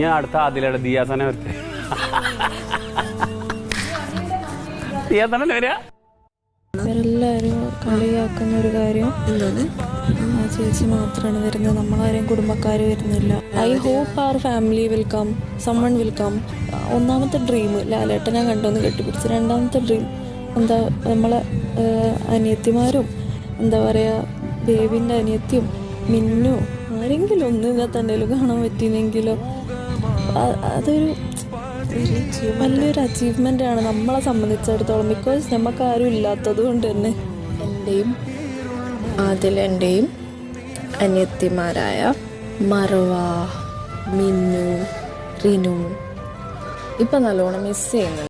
ഞാൻ അടുത്ത ആദിലയുടെ ദിയാസന വരട്ടെ. ദിയാസനല്ലേ വരിക? ഇവരെല്ലാവരും കളിയാക്കുന്ന ഒരു കാര്യം എന്താണ്, ആ ചേച്ചി മാത്രമാണ് വരുന്നത്, നമ്മളാരെയും കുടുംബക്കാർ വരുന്നില്ല. ഐ ഹോപ്പ് അവർ family will come, someone will come. ഒന്നാമത്തെ ഡ്രീം ലാലേട്ടനെ കണ്ടൊന്ന് കെട്ടിപ്പിടിച്ച്, രണ്ടാമത്തെ ഡ്രീം എന്താ നമ്മളെ അനിയത്തിമാരും, എന്താ പറയുക, ബേബിൻ്റെ അനിയത്തിയും മിന്നു, ആരെങ്കിലും ഒന്ന് തന്നെയല്ലോ കാണാൻ പറ്റിയെങ്കിലോ. അതൊരു വലിയൊരു അച്ചീവ്മെൻ്റ് ആണ് നമ്മളെ സംബന്ധിച്ചിടത്തോളം. ബിക്കോസ് നമുക്ക് ആരും ഇല്ലാത്തത് കൊണ്ട് തന്നെ. എൻ്റെയും ആദിലെൻ്റെയും അനിയത്തിമാരായ മറവ, മിന്നു, റിനു ഇപ്പം നല്ലോണം മിസ് ചെയ്യുന്നു.